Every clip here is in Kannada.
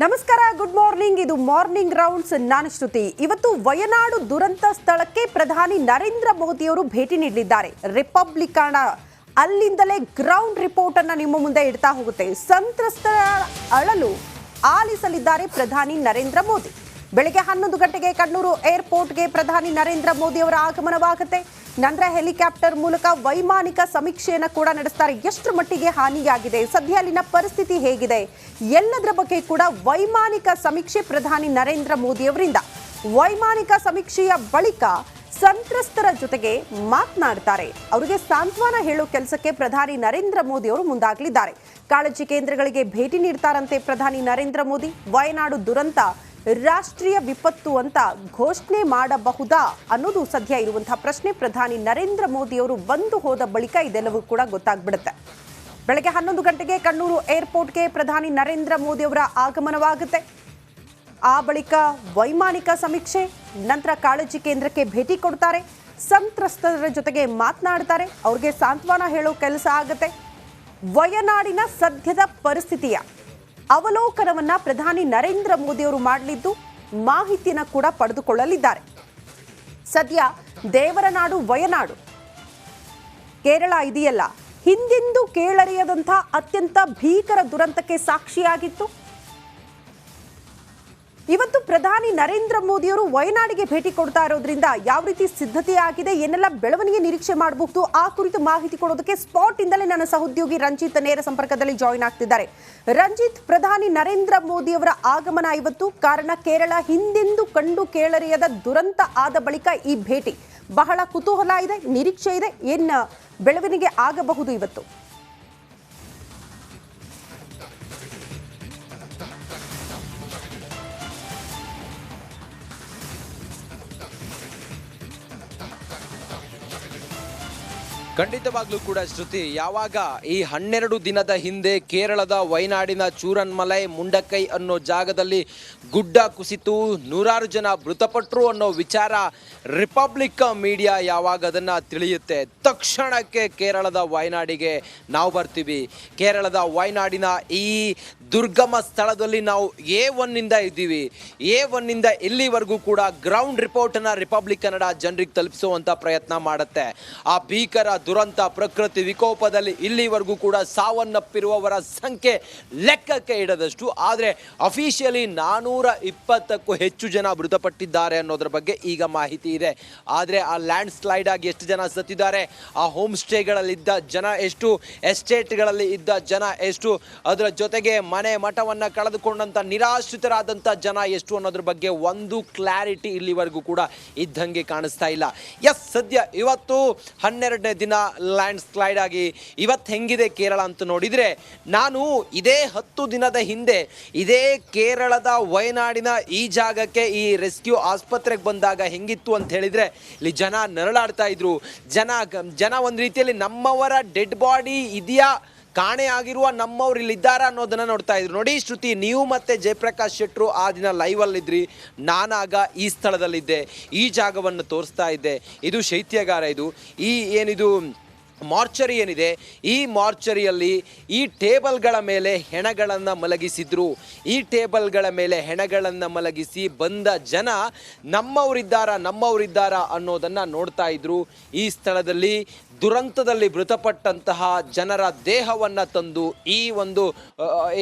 ನಮಸ್ಕಾರ, ಗುಡ್ ಮಾರ್ನಿಂಗ್. ಇದು ಮಾರ್ನಿಂಗ್ ರೌಂಡ್ಸ್. ನಾನು ಶ್ರುತಿ. ಇವತ್ತು ವಯನಾಡು ದುರಂತ ಸ್ಥಳಕ್ಕೆ ಪ್ರಧಾನಿ ನರೇಂದ್ರ ಮೋದಿಯವರು ಭೇಟಿ ನೀಡಲಿದ್ದಾರೆ. ರಿಪಬ್ಲಿಕನ್ ಅಲ್ಲಿಂದಲೇ ಗ್ರೌಂಡ್ ರಿಪೋರ್ಟ್ ಅನ್ನು ನಿಮ್ಮ ಮುಂದೆ ಇಡ್ತಾ ಹೋಗುತ್ತೆ. ಸಂತ್ರಸ್ತರ ಅಳಲು ಆಲಿಸಲಿದ್ದಾರೆ ಪ್ರಧಾನಿ ನರೇಂದ್ರ ಮೋದಿ. ಬೆಳಗ್ಗೆ 11 ಗಂಟೆಗೆ ಕಣ್ಣೂರು ಏರ್ಪೋರ್ಟ್ಗೆ ಪ್ರಧಾನಿ ನರೇಂದ್ರ ಮೋದಿ ಅವರ ಆಗಮನವಾಗುತ್ತೆ. ನಂತರ ಹೆಲಿಕಾಪ್ಟರ್ ಮೂಲಕ ವೈಮಾನಿಕ ಸಮೀಕ್ಷೆಯನ್ನು ಕೂಡ ನಡೆಸ್ತಾರೆ. ಎಷ್ಟರ ಮಟ್ಟಿಗೆ ಹಾನಿಯಾಗಿದೆ, ಸದ್ಯ ಅಲ್ಲಿನ ಪರಿಸ್ಥಿತಿ ಹೇಗಿದೆ, ಎಲ್ಲದರ ಬಗ್ಗೆ ಕೂಡ ವೈಮಾನಿಕ ಸಮೀಕ್ಷೆ ಪ್ರಧಾನಿ ನರೇಂದ್ರ ಮೋದಿ ಅವರಿಂದ. ವೈಮಾನಿಕ ಸಮೀಕ್ಷೆಯ ಬಳಿಕ ಸಂತ್ರಸ್ತರ ಜೊತೆಗೆ ಮಾತನಾಡ್ತಾರೆ. ಅವರಿಗೆ ಸಾಂತ್ವನ ಹೇಳೋ ಕೆಲಸಕ್ಕೆ ಪ್ರಧಾನಿ ನರೇಂದ್ರ ಮೋದಿ ಅವರು ಮುಂದಾಗಲಿದ್ದಾರೆ. ಕಾಳಜಿ ಕೇಂದ್ರಗಳಿಗೆ ಭೇಟಿ ನೀಡ್ತಾರಂತೆ ಪ್ರಧಾನಿ ನರೇಂದ್ರ ಮೋದಿ. ವಯನಾಡು ದುರಂತ ರಾಷ್ಟ್ರೀಯ ವಿಪತ್ತು ಅಂತ ಘೋಷಣೆ ಮಾಡಬಹುದಾ ಅನ್ನೋದು ಸದ್ಯ ಇರುವಂತಹ ಪ್ರಶ್ನೆ. ಪ್ರಧಾನಿ ನರೇಂದ್ರ ಮೋದಿ ಅವರು ಬಂದು ಹೋದ ಬಳಿಕ ಇದೆಲ್ಲವೂ ಕೂಡ ಗೊತ್ತಾಗ್ಬಿಡುತ್ತೆ. ಬೆಳಗ್ಗೆ 11 ಗಂಟೆಗೆ ಕಣ್ಣೂರು ಏರ್ಪೋರ್ಟ್ಗೆ ಪ್ರಧಾನಿ ನರೇಂದ್ರ ಮೋದಿ ಅವರ ಆಗಮನವಾಗುತ್ತೆ. ಆ ಬಳಿಕ ವೈಮಾನಿಕ ಸಮೀಕ್ಷೆ, ನಂತರ ಕಾಳಜಿ ಕೇಂದ್ರಕ್ಕೆ ಭೇಟಿ ಕೊಡ್ತಾರೆ. ಸಂತ್ರಸ್ತರ ಜೊತೆಗೆ ಮಾತನಾಡ್ತಾರೆ. ಅವ್ರಿಗೆ ಸಾಂತ್ವನ ಹೇಳೋ ಕೆಲಸ ಆಗುತ್ತೆ. ವಯನಾಡಿನ ಸದ್ಯದ ಪರಿಸ್ಥಿತಿಯ ಅವಲೋಕನವನ್ನ ಪ್ರಧಾನಿ ನರೇಂದ್ರ ಮೋದಿ ಅವರು ಮಾಡಲಿದ್ದು, ಮಾಹಿತಿಯನ್ನು ಕೂಡ ಪಡೆದುಕೊಳ್ಳಲಿದ್ದಾರೆ. ಸದ್ಯ ದೇವರ ನಾಡು ವಯನಾಡು, ಕೇರಳ ಇದೆಯಲ್ಲ, ಹಿಂದೆಂದೂ ಕೇಳರಿಯದಂಥ ಅತ್ಯಂತ ಭೀಕರ ದುರಂತಕ್ಕೆ ಸಾಕ್ಷಿಯಾಗಿತ್ತು. ಇವತ್ತು ಪ್ರಧಾನಿ ನರೇಂದ್ರ ಮೋದಿ ಅವರು ವಯನಾಡಿಗೆ ಭೇಟಿ ಕೊಡ್ತಾ ಇರೋದ್ರಿಂದ ಯಾವ ರೀತಿ ಸಿದ್ಧತೆ ಆಗಿದೆ, ಏನೆಲ್ಲ ಬೆಳವಣಿಗೆ ನಿರೀಕ್ಷೆ ಮಾಡಬಹುದು, ಆ ಕುರಿತು ಮಾಹಿತಿ ಕೊಡೋದಕ್ಕೆ ಸ್ಪಾಟ್ ಇಂದಲೇ ನನ್ನ ಸಹೋದ್ಯೋಗಿ ರಂಜಿತ್ ನೇರ ಸಂಪರ್ಕದಲ್ಲಿ ಜಾಯಿನ್ ಆಗ್ತಿದ್ದಾರೆ. ರಂಜಿತ್, ಪ್ರಧಾನಿ ನರೇಂದ್ರ ಮೋದಿ ಅವರ ಆಗಮನ ಇವತ್ತು, ಕಾರಣ ಕೇರಳ ಹಿಂದೆಂದೂ ಕಂಡು ಕೇಳರಿಯದ ದುರಂತ ಆದ ಬಳಿಕ ಈ ಭೇಟಿ. ಬಹಳ ಕುತೂಹಲ ಇದೆ, ನಿರೀಕ್ಷೆ ಇದೆ, ಏನ್ ಬೆಳವಣಿಗೆ ಆಗಬಹುದು ಇವತ್ತು? ಖಂಡಿತವಾಗ್ಲೂ ಕೂಡ ಶ್ರುತಿ, ಯಾವಾಗ ಈ 12 ದಿನದ ಹಿಂದೆ ಕೇರಳದ ವಯನಾಡಿನ ಚೂರನ್ಮಲೈ ಮುಂಡಕೈ ಅನ್ನೋ ಜಾಗದಲ್ಲಿ ಗುಡ್ಡ ಕುಸಿತು ನೂರಾರು ಜನ ಮೃತಪಟ್ಟರು ಅನ್ನೋ ವಿಚಾರ ರಿಪಬ್ಲಿಕ್ ಮೀಡಿಯಾ ಯಾವಾಗ ಅದನ್ನು ತಿಳಿಯುತ್ತೆ, ತಕ್ಷಣಕ್ಕೆ ಕೇರಳದ ವಯನಾಡಿಗೆ ನಾವು ಬರ್ತೀವಿ. ಕೇರಳದ ವಯನಾಡಿನ ಈ ದುರ್ಗಮ ಸ್ಥಳದಲ್ಲಿ ನಾವು A1 ಇದ್ದೀವಿ. A1 ಇಲ್ಲಿವರೆಗೂ ಕೂಡ ಗ್ರೌಂಡ್ ರಿಪೋರ್ಟನ್ನು ರಿಪಬ್ಲಿಕ್ ಕನ್ನಡ ಜನರಿಗೆ ತಲುಪಿಸುವಂಥ ಪ್ರಯತ್ನ ಮಾಡುತ್ತೆ. ಆ ಭೀಕರ ದುರಂತ ಪ್ರಕೃತಿ ವಿಕೋಪದಲ್ಲಿ ಇಲ್ಲಿವರೆಗೂ ಕೂಡ ಸಾವನ್ನಪ್ಪಿರುವವರ ಸಂಖ್ಯೆ ಲೆಕ್ಕಕ್ಕೆ ಇಡದಷ್ಟು, ಆದರೆ ಅಫಿಷಿಯಲಿ 420ಕ್ಕೂ ಹೆಚ್ಚು ಜನ ಮೃತಪಟ್ಟಿದ್ದಾರೆ ಅನ್ನೋದ್ರ ಬಗ್ಗೆ ಈಗ ಮಾಹಿತಿ ಇದೆ. ಆದರೆ ಆ ಲ್ಯಾಂಡ್ ಸ್ಲೈಡ್ ಆಗಿ ಎಷ್ಟು ಜನ ಸತ್ತಿದ್ದಾರೆ, ಆ ಹೋಮ್ ಸ್ಟೇಗಳಲ್ಲಿದ್ದ ಜನ ಎಷ್ಟು, ಎಸ್ಟೇಟ್ಗಳಲ್ಲಿ ಇದ್ದ ಜನ ಎಷ್ಟು, ಅದರ ಜೊತೆಗೆ ಮನೆ ಮಠವನ್ನು ಕಳೆದುಕೊಂಡಂಥ ನಿರಾಶ್ರಿತರಾದಂಥ ಜನ ಎಷ್ಟು ಅನ್ನೋದ್ರ ಬಗ್ಗೆ ಒಂದು ಕ್ಲಾರಿಟಿ ಇಲ್ಲಿವರೆಗೂ ಕೂಡ ಇದ್ದಂಗೆ ಕಾಣಿಸ್ತಾ ಇಲ್ಲ. ಸದ್ಯ ಇವತ್ತು 12ನೇ ದಿನ ಲ್ಯಾಂಡ್ ಸ್ಲೈಡ್ ಆಗಿ ಇವತ್ತು ಹೆಂಗಿದೆ ಕೇರಳ ಅಂತ ನೋಡಿದರೆ, ನಾನು ಇದೇ 10 ದಿನದ ಹಿಂದೆ ಇದೇ ಕೇರಳದ ವಯನಾಡಿನ ಈ ಜಾಗಕ್ಕೆ ಈ ರೆಸ್ಕ್ಯೂ ಆಸ್ಪತ್ರೆಗೆ ಬಂದಾಗ ಹೆಂಗಿತ್ತು ಅಂತ ಹೇಳಿದರೆ, ಇಲ್ಲಿ ಜನ ನರಳಾಡ್ತಾ ಇದ್ರು. ಜನ ಒಂದು ರೀತಿಯಲ್ಲಿ ನಮ್ಮವರ ಡೆಡ್ ಬಾಡಿ ಇದೆಯಾ, ಕಾಣೆ ಆಗಿರುವ ನಮ್ಮವ್ರು ಇಲ್ಲಿದ್ದಾರಾ ಅನ್ನೋದನ್ನು ನೋಡ್ತಾ ಇದ್ರು. ನೋಡಿ ಶ್ರುತಿ, ನೀವು ಮತ್ತು ಜಯಪ್ರಕಾಶ್ ಶೆಟ್ಟರು ಆ ದಿನ ಲೈವಲ್ಲಿದ್ರಿ, ನಾನಾಗ ಈ ಸ್ಥಳದಲ್ಲಿದ್ದೆ, ಈ ಜಾಗವನ್ನು ತೋರಿಸ್ತಾ ಇದ್ದೆ. ಇದು ಶೈತ್ಯಾಗಾರ, ಇದು ಏನಿದು ಮಾರ್ಚರಿ ಏನಿದೆ, ಈ ಮಾರ್ಚರಿಯಲ್ಲಿ ಈ ಟೇಬಲ್ಗಳ ಮೇಲೆ ಹೆಣಗಳನ್ನು ಮಲಗಿಸಿದ್ರು. ಈ ಟೇಬಲ್ಗಳ ಮೇಲೆ ಹೆಣಗಳನ್ನು ಮಲಗಿಸಿ ಬಂದ ಜನ ನಮ್ಮವರಿದ್ದಾರಾ ಅನ್ನೋದನ್ನು ನೋಡ್ತಾ ಇದ್ರು. ಈ ಸ್ಥಳದಲ್ಲಿ ದುರಂತದಲ್ಲಿ ಮೃತಪಟ್ಟಂತಹ ಜನರ ದೇಹವನ್ನು ತಂದು ಈ ಒಂದು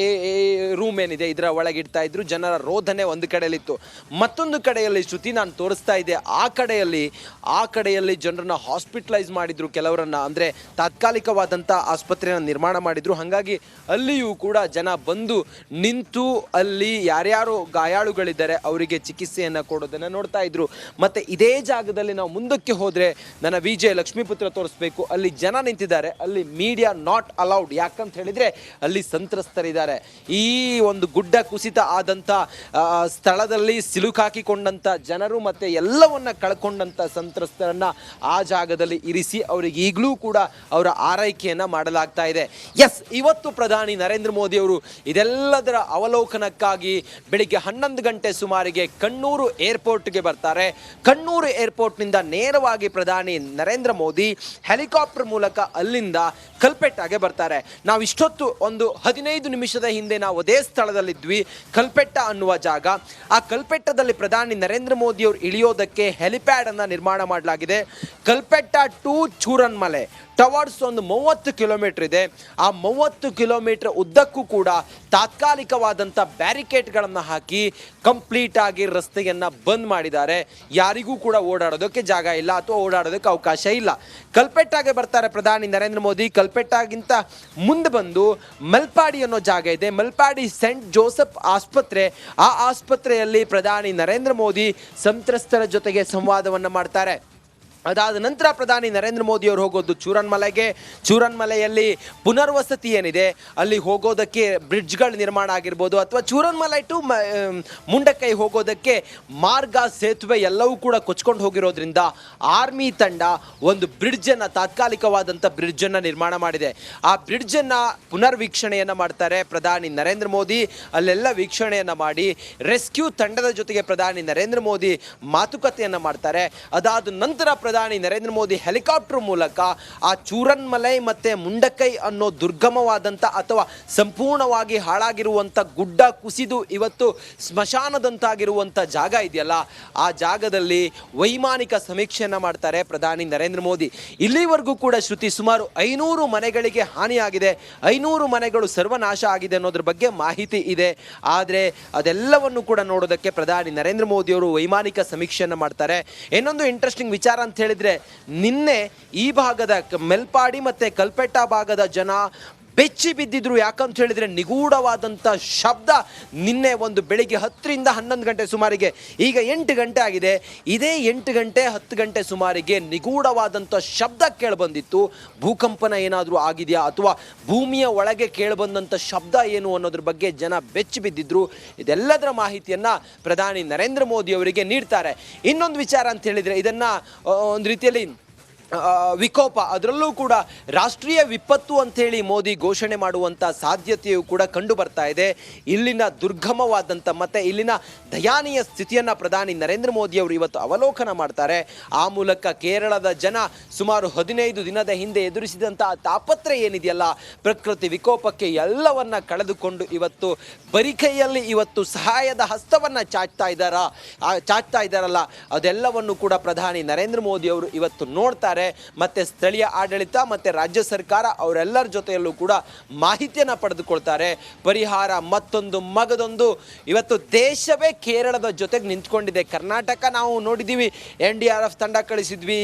ರೂಮ್ ಏನಿದೆ ಇದರ ಒಳಗಿಡ್ತಾ ಇದ್ರು. ಜನರ ರೋಧನೆ ಒಂದು ಕಡೆಯಲ್ಲಿತ್ತು, ಮತ್ತೊಂದು ಕಡೆಯಲ್ಲಿ ಶ್ರುತಿ ನಾನು ತೋರಿಸ್ತಾ ಇದ್ದೆ, ಆ ಕಡೆಯಲ್ಲಿ ಜನರನ್ನ ಹಾಸ್ಪಿಟಲೈಸ್ ಮಾಡಿದ್ರು, ಕೆಲವರನ್ನ ಅಂದರೆ ತಾತ್ಕಾಲಿಕವಾದಂಥ ಆಸ್ಪತ್ರೆಯನ್ನು ನಿರ್ಮಾಣ ಮಾಡಿದ್ರು. ಹಾಗಾಗಿ ಅಲ್ಲಿಯೂ ಕೂಡ ಜನ ಬಂದು ನಿಂತು ಅಲ್ಲಿ ಯಾರ್ಯಾರು ಗಾಯಾಳುಗಳಿದ್ದಾರೆ ಅವರಿಗೆ ಚಿಕಿತ್ಸೆಯನ್ನು ಕೊಡೋದನ್ನು ನೋಡ್ತಾ ಇದ್ರು. ಮತ್ತು ಇದೇ ಜಾಗದಲ್ಲಿ ನಾವು ಮುಂದಕ್ಕೆ ಹೋದರೆ ನನ್ನ ವಿಜಯ ಲಕ್ಷ್ಮೀಪುತ್ರ ತೋರಿಸ್ಬೇಕು, ಅಲ್ಲಿ ಜನ ನಿಂತಿದ್ದಾರೆ, ಅಲ್ಲಿ ಮೀಡಿಯಾ ನಾಟ್ ಅಲೌಡ್. ಯಾಕಂತ ಹೇಳಿದರೆ ಅಲ್ಲಿ ಸಂತ್ರಸ್ತರಿದ್ದಾರೆ. ಈ ಒಂದು ಗುಡ್ಡ ಕುಸಿತ ಆದಂಥ ಸ್ಥಳದಲ್ಲಿ ಸಿಲುಕಾಕಿಕೊಂಡಂಥ ಜನರು ಮತ್ತು ಎಲ್ಲವನ್ನ ಕಳ್ಕೊಂಡಂಥ ಸಂತ್ರಸ್ತರನ್ನು ಆ ಜಾಗದಲ್ಲಿ ಇರಿಸಿ ಅವರಿಗೆ ಈಗಲೂ ಕೂಡ ಅವರ ಆರೈಕೆಯನ್ನ ಮಾಡಲಾಗ್ತಾ ಇದೆ. ಎಸ್, ಇವತ್ತು ಪ್ರಧಾನಿ ನರೇಂದ್ರ ಮೋದಿ ಅವರು ಇದೆಲ್ಲದರ ಅವಲೋಕನಕ್ಕಾಗಿ ಬೆಳಿಗ್ಗೆ 11 ಗಂಟೆ ಸುಮಾರಿಗೆ ಕಣ್ಣೂರು ಏರ್ಪೋರ್ಟ್ಗೆ ಬರ್ತಾರೆ. ಕಣ್ಣೂರು ಏರ್ಪೋರ್ಟ್ನಿಂದ ನೇರವಾಗಿ ಪ್ರಧಾನಿ ನರೇಂದ್ರ ಮೋದಿ ಹೆಲಿಕಾಪ್ಟರ್ ಮೂಲಕ ಅಲ್ಲಿಂದ ಕಲ್ಪೆಟ್ಟಾಗೆ ಬರ್ತಾರೆ. ನಾವು ಇಷ್ಟೊತ್ತು ಒಂದು 15 ನಿಮಿಷದ ಹಿಂದೆ ನಾವು ಅದೇ ಸ್ಥಳದಲ್ಲಿದ್ವಿ, ಕಲ್ಪೆಟ್ಟ ಅನ್ನುವ ಜಾಗ. ಆ ಕಲ್ಪೆಟ್ಟದಲ್ಲಿ ಪ್ರಧಾನಿ ನರೇಂದ್ರ ಮೋದಿ ಅವರು ಇಳಿಯೋದಕ್ಕೆ ಹೆಲಿಪ್ಯಾಡ್ ಅನ್ನ ನಿರ್ಮಾಣ ಮಾಡಲಾಗಿದೆ. ಕಲ್ಪೆಟ್ಟ ಟು ಚೂರನ್ಮಲೆ ಟವರ್ಡ್ಸ್ ಒಂದು 30 ಕಿಲೋಮೀಟರ್ ಇದೆ. ಆ 30 ಕಿಲೋಮೀಟರ್ ಉದ್ದಕ್ಕೂ ಕೂಡ ತಾತ್ಕಾಲಿಕವಾದಂಥ ಬ್ಯಾರಿಕೇಡ್ಗಳನ್ನು ಹಾಕಿ ಕಂಪ್ಲೀಟ್ ಆಗಿ ರಸ್ತೆಯನ್ನು ಬಂದ್ ಮಾಡಿದ್ದಾರೆ. ಯಾರಿಗೂ ಕೂಡ ಓಡಾಡೋದಕ್ಕೆ ಜಾಗ ಇಲ್ಲ ಅಥವಾ ಓಡಾಡೋದಕ್ಕೆ ಅವಕಾಶ ಇಲ್ಲ. ಕಲ್ಪೆಟ್ಟಾಗೆ ಬರ್ತಾರೆ ಪ್ರಧಾನಿ ನರೇಂದ್ರ ಮೋದಿ. ಕಲ್ಪೆಟ್ಟಾಗಿಂತ ಮುಂದೆ ಬಂದು ಮಲ್ಪಾಡಿ ಅನ್ನೋ ಜಾಗ ಇದೆ. ಮಲ್ಪಾಡಿ ಸೆಂಟ್ ಜೋಸೆಫ್ ಆಸ್ಪತ್ರೆ. ಆ ಆಸ್ಪತ್ರೆಯಲ್ಲಿ ಪ್ರಧಾನಿ ನರೇಂದ್ರ ಮೋದಿ ಸಂತ್ರಸ್ತರ ಜೊತೆಗೆ ಸಂವಾದವನ್ನು ಮಾಡ್ತಾರೆ. ಅದಾದ ನಂತರ ಪ್ರಧಾನಿ ನರೇಂದ್ರ ಮೋದಿ ಅವರು ಹೋಗೋದು ಚೂರನ್ಮಲೆಗೆ. ಚೂರನ್ಮಲೆಯಲ್ಲಿ ಪುನರ್ವಸತಿ ಏನಿದೆ ಅಲ್ಲಿ ಹೋಗೋದಕ್ಕೆ ಬ್ರಿಡ್ಜ್ಗಳ ನಿರ್ಮಾಣ ಆಗಿರ್ಬೋದು ಅಥವಾ ಚೂರನ್ಮಲೆ ಟು ಮುಂಡಕೈ ಹೋಗೋದಕ್ಕೆ ಮಾರ್ಗ ಸೇತುವೆ ಎಲ್ಲವೂ ಕೂಡ ಕೊಚ್ಕೊಂಡು ಹೋಗಿರೋದ್ರಿಂದ ಆರ್ಮಿ ತಂಡ ಒಂದು ಬ್ರಿಡ್ಜನ್ನು ತಾತ್ಕಾಲಿಕವಾದಂಥ ಬ್ರಿಡ್ಜನ್ನು ನಿರ್ಮಾಣ ಮಾಡಿದೆ. ಆ ಬ್ರಿಡ್ಜನ್ನು ಪುನರ್ವೀಕ್ಷಣೆಯನ್ನು ಮಾಡ್ತಾರೆ ಪ್ರಧಾನಿ ನರೇಂದ್ರ ಮೋದಿ. ಅಲ್ಲೆಲ್ಲ ವೀಕ್ಷಣೆಯನ್ನು ಮಾಡಿ ರೆಸ್ಕ್ಯೂ ತಂಡದ ಜೊತೆಗೆ ಪ್ರಧಾನಿ ನರೇಂದ್ರ ಮೋದಿ ಮಾತುಕತೆಯನ್ನು ಮಾಡ್ತಾರೆ. ಅದಾದ ನಂತರ ಪ್ರಧಾನಿ ನರೇಂದ್ರ ಮೋದಿ ಹೆಲಿಕಾಪ್ಟರ್ ಮೂಲಕ ಆ ಚೂರನ್ಮಲೈ ಮತ್ತೆ ಮುಂಡಕೈ ಅನ್ನೋ ದುರ್ಗಮವಾದಂಥ ಅಥವಾ ಸಂಪೂರ್ಣವಾಗಿ ಹಾಳಾಗಿರುವಂಥ ಗುಡ್ಡ ಕುಸಿದು ಇವತ್ತು ಸ್ಮಶಾನದಂತಾಗಿರುವಂಥ ಜಾಗ ಇದೆಯಲ್ಲ, ಆ ಜಾಗದಲ್ಲಿ ವೈಮಾನಿಕ ಸಮೀಕ್ಷೆಯನ್ನು ಮಾಡ್ತಾರೆ ಪ್ರಧಾನಿ ನರೇಂದ್ರ ಮೋದಿ. ಇಲ್ಲಿವರೆಗೂ ಕೂಡ ಶ್ರುತಿ ಸುಮಾರು 500 ಮನೆಗಳಿಗೆ ಹಾನಿಯಾಗಿದೆ, 500 ಮನೆಗಳು ಸರ್ವನಾಶ ಆಗಿದೆ ಅನ್ನೋದ್ರ ಬಗ್ಗೆ ಮಾಹಿತಿ ಇದೆ. ಆದರೆ ಅದೆಲ್ಲವನ್ನು ಕೂಡ ನೋಡೋದಕ್ಕೆ ಪ್ರಧಾನಿ ನರೇಂದ್ರ ಮೋದಿ ಅವರು ವೈಮಾನಿಕ ಸಮೀಕ್ಷೆಯನ್ನು ಮಾಡ್ತಾರೆ. ಇನ್ನೊಂದು ಇಂಟ್ರೆಸ್ಟಿಂಗ್ ವಿಚಾರ ಅಂತ ಹೇಳಿದ್ರೆ, ನಿನ್ನೆ ಈ ಭಾಗದ ಮೆಲ್ಪಾಡಿ ಮತ್ತೆ ಕಲ್ಪೆಟ್ಟ ಭಾಗದ ಜನ ಬೆಚ್ಚಿ ಬಿದ್ದಿದ್ರು. ಯಾಕಂತ ಹೇಳಿದ್ರೆ ನಿಗೂಢವಾದಂಥ ಶಬ್ದ ನಿನ್ನೆ ಒಂದು ಬೆಳಿಗ್ಗೆ 10ರಿಂದ 11 ಗಂಟೆ ಸುಮಾರಿಗೆ, ಈಗ 8 ಗಂಟೆ ಆಗಿದೆ, ಇದೇ 8 ಗಂಟೆ 10 ಗಂಟೆ ಸುಮಾರಿಗೆ ನಿಗೂಢವಾದಂಥ ಶಬ್ದ ಕೇಳಿಬಂದಿತ್ತು. ಭೂಕಂಪನ ಏನಾದರೂ ಆಗಿದೆಯಾ ಅಥವಾ ಭೂಮಿಯ ಒಳಗೆ ಕೇಳಿಬಂದಂಥ ಶಬ್ದ ಏನು ಅನ್ನೋದ್ರ ಬಗ್ಗೆ ಜನ ಬೆಚ್ಚಿ ಬಿದ್ದಿದ್ರು. ಇದೆಲ್ಲದರ ಮಾಹಿತಿಯನ್ನು ಪ್ರಧಾನಿ ನರೇಂದ್ರ ಮೋದಿ ಅವರಿಗೆ ನೀಡ್ತಾರೆ. ಇನ್ನೊಂದು ವಿಚಾರ ಅಂತ ಹೇಳಿದರೆ, ಇದನ್ನು ಒಂದು ರೀತಿಯಲ್ಲಿ ವಿಕೋಪ, ಅದರಲ್ಲೂ ಕೂಡ ರಾಷ್ಟ್ರೀಯ ವಿಪತ್ತು ಅಂಥೇಳಿ ಮೋದಿ ಘೋಷಣೆ ಮಾಡುವಂಥ ಸಾಧ್ಯತೆಯು ಕೂಡ ಕಂಡು ಬರ್ತಾ ಇದೆ. ಇಲ್ಲಿನ ದುರ್ಗಮವಾದಂಥ ಮತ್ತು ಇಲ್ಲಿನ ದಯಾನೀಯ ಸ್ಥಿತಿಯನ್ನು ಪ್ರಧಾನಿ ನರೇಂದ್ರ ಮೋದಿ ಅವರು ಇವತ್ತು ಅವಲೋಕನ ಮಾಡ್ತಾರೆ. ಆ ಮೂಲಕ ಕೇರಳದ ಜನ ಸುಮಾರು 15 ದಿನದ ಹಿಂದೆ ಎದುರಿಸಿದಂಥ ತಾಪತ್ರೆ ಏನಿದೆಯಲ್ಲ, ಪ್ರಕೃತಿ ವಿಕೋಪಕ್ಕೆ ಎಲ್ಲವನ್ನ ಕಳೆದುಕೊಂಡು ಇವತ್ತು ಬರಿಕೈಯಲ್ಲಿ ಇವತ್ತು ಸಹಾಯದ ಹಸ್ತವನ್ನು ಚಾಚ್ತಾ ಇದ್ದಾರಲ್ಲ, ಅದೆಲ್ಲವನ್ನು ಕೂಡ ಪ್ರಧಾನಿ ನರೇಂದ್ರ ಮೋದಿ ಅವರು ಇವತ್ತು ನೋಡ್ತಾರೆ. ಮತ್ತೆ ಸ್ಥಳೀಯ ಆಡಳಿತ ಮತ್ತೆ ರಾಜ್ಯ ಸರ್ಕಾರ ಅವರೆಲ್ಲರ ಜೊತೆಯಲ್ಲೂ ಕೂಡ ಮಾಹಿತಿಯನ್ನು ಪಡೆದುಕೊಳ್ತಾರೆ. ಪರಿಹಾರ ಮತ್ತೊಂದು ಮಗದೊಂದು ಇವತ್ತು ದೇಶವೇ ಕೇರಳದ ಜೊತೆಗೆ ನಿಂತ್ಕೊಂಡಿದೆ. ಕರ್ನಾಟಕ ನಾವು ನೋಡಿದ್ದೀವಿ, NDRF ತಂಡ ಕಳಿಸಿದ್ವಿ,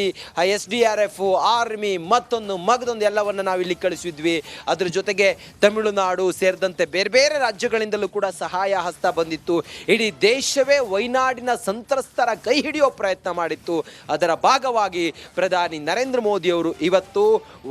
SDRF, ಆರ್ಮಿ, ಮತ್ತೊಂದು ಮಗದೊಂದು ಎಲ್ಲವನ್ನು ನಾವು ಇಲ್ಲಿ ಕಳಿಸಿದ್ವಿ. ಅದ್ರ ಜೊತೆಗೆ ತಮಿಳುನಾಡು ಸೇರಿದಂತೆ ಬೇರೆ ಬೇರೆ ರಾಜ್ಯಗಳಿಂದಲೂ ಕೂಡ ಸಹಾಯ ಹಸ್ತ ಬಂದಿತ್ತು. ಇಡೀ ದೇಶವೇ ವೈನಾಡಿನ ಸಂತ್ರಸ್ತರ ಕೈ ಹಿಡಿಯೋ ಪ್ರಯತ್ನ ಮಾಡಿತ್ತು. ಅದರ ಭಾಗವಾಗಿ ಪ್ರಧಾನಿ ನರೇಂದ್ರ ಮೋದಿ ಅವರು ಇವತ್ತು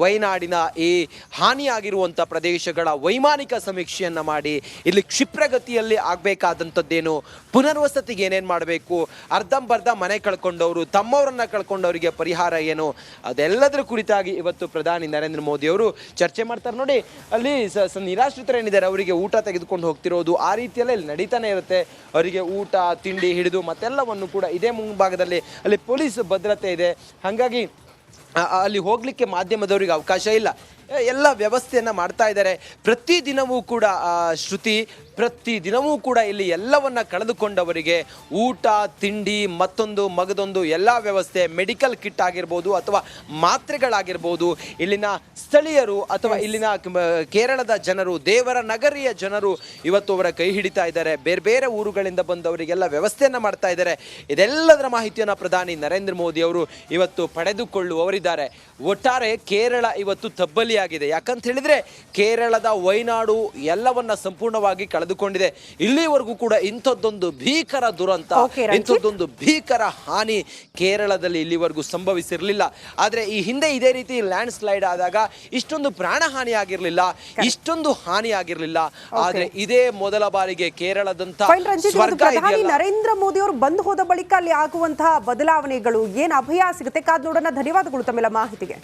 ವೈನಾಡಿನ ಈ ಹಾನಿಯಾಗಿರುವಂಥ ಪ್ರದೇಶಗಳ ವೈಮಾನಿಕ ಸಮೀಕ್ಷೆಯನ್ನು ಮಾಡಿ ಇಲ್ಲಿ ಕ್ಷಿಪ್ರಗತಿಯಲ್ಲಿ ಆಗಬೇಕಾದಂಥದ್ದೇನು, ಪುನರ್ವಸತಿಗೆ ಏನೇನು ಮಾಡಬೇಕು, ಅರ್ಧಂಬರ್ಧ ಮನೆ ಕಳ್ಕೊಂಡವರು, ತಮ್ಮವರನ್ನು ಕಳ್ಕೊಂಡವರಿಗೆ ಪರಿಹಾರ ಏನು, ಅದೆಲ್ಲದರ ಕುರಿತಾಗಿ ಇವತ್ತು ಪ್ರಧಾನಿ ನರೇಂದ್ರ ಮೋದಿ ಅವರು ಚರ್ಚೆ ಮಾಡ್ತಾರೆ. ನೋಡಿ, ಅಲ್ಲಿ ನಿರಾಶ್ರಿತರು ಏನಿದ್ದಾರೆ ಅವರಿಗೆ ಊಟ ತೆಗೆದುಕೊಂಡು ಹೋಗ್ತಿರೋದು ಆ ರೀತಿಯಲ್ಲೇ ಇಲ್ಲಿ ನಡೀತಾನೆ ಇರುತ್ತೆ. ಅವರಿಗೆ ಊಟ ತಿಂಡಿ ಹಿಡಿದು ಮತ್ತೆಲ್ಲವನ್ನು ಕೂಡ ಇದೇ ಮುಂಭಾಗದಲ್ಲಿ ಅಲ್ಲಿ ಪೊಲೀಸ್ ಭದ್ರತೆ ಇದೆ. ಹಾಗಾಗಿ ಅಲ್ಲಿ ಹೋಗಲಿಕ್ಕೆ ಮಾಧ್ಯಮದವರಿಗೆ ಅವಕಾಶ ಇಲ್ಲ. ಎಲ್ಲ ವ್ಯವಸ್ಥೆಯನ್ನು ಮಾಡ್ತಾ ಇದ್ದಾರೆ. ಪ್ರತಿದಿನವೂ ಕೂಡ ಪ್ರತಿದಿನವೂ ಕೂಡ ಇಲ್ಲಿ ಎಲ್ಲವನ್ನ ಕಳೆದುಕೊಂಡವರಿಗೆ ಊಟ ತಿಂಡಿ ಮತ್ತೊಂದು ಮಗದೊಂದು ಎಲ್ಲ ವ್ಯವಸ್ಥೆ, ಮೆಡಿಕಲ್ ಕಿಟ್ ಆಗಿರ್ಬೋದು ಅಥವಾ ಮಾತ್ರೆಗಳಾಗಿರ್ಬೋದು, ಇಲ್ಲಿನ ಸ್ಥಳೀಯರು ಅಥವಾ ಇಲ್ಲಿನ ಕೇರಳದ ಜನರು, ದೇವರ ನಗರಿಯ ಜನರು ಇವತ್ತು ಅವರ ಕೈ ಹಿಡಿತಾ ಇದ್ದಾರೆ. ಬೇರೆ ಬೇರೆ ಊರುಗಳಿಂದ ಬಂದವರಿಗೆಲ್ಲ ವ್ಯವಸ್ಥೆಯನ್ನು ಮಾಡ್ತಾ ಇದ್ದಾರೆ. ಇದೆಲ್ಲದರ ಮಾಹಿತಿಯನ್ನು ಪ್ರಧಾನಿ ನರೇಂದ್ರ ಮೋದಿ ಅವರು ಇವತ್ತು ಪಡೆದುಕೊಳ್ಳುವವರಿದ್ದಾರೆ. ಒಟ್ಟಾರೆ ಕೇರಳ ಇವತ್ತು ತಬ್ಬಲಿಯಾಗಿದೆ. ಯಾಕಂತ ಹೇಳಿದ್ರೆ ಕೇರಳದ ವೈನಾಡು ಎಲ್ಲವನ್ನ ಸಂಪೂರ್ಣವಾಗಿ ಕಳೆದುಕೊಂಡಿದೆ. ಇಲ್ಲಿವರೆಗೂ ಕೂಡ ಇಂಥದ್ದೊಂದು ಭೀಕರ ದುರಂತ, ಇಂಥದ್ದೊಂದು ಭೀಕರ ಹಾನಿ ಕೇರಳದಲ್ಲಿ ಇಲ್ಲಿವರೆಗೂ ಸಂಭವಿಸಿರಲಿಲ್ಲ. ಆದರೆ ಈ ಹಿಂದೆ ಇದೇ ರೀತಿ ಲ್ಯಾಂಡ್ ಸ್ಲೈಡ್ ಆದಾಗ ಇಷ್ಟೊಂದು ಪ್ರಾಣ ಹಾನಿ ಆಗಿರಲಿಲ್ಲ, ಇಷ್ಟೊಂದು ಹಾನಿ ಆಗಿರಲಿಲ್ಲ. ಆದ್ರೆ ಇದೇ ಮೊದಲ ಬಾರಿಗೆ ಕೇರಳದಂತ ಸ್ವರ್ಗ ಇದೆಯಲ್ಲ. ನರೇಂದ್ರ ಮೋದಿ ಅವರು ಬಂದು ಹೋದ ಬಳಿಕ ಅಲ್ಲಿ ಆಗುವಂತಹ ಬದಲಾವಣೆಗಳು ಏನು ಅಭಯ ಸಿಗುತ್ತೆ ಕಾದ್ ನೋಡೋಣ. ಧನ್ಯವಾದಗಳು ತಮ್ಮೆಲ್ಲ ಮಾಹಿತಿಗೆ.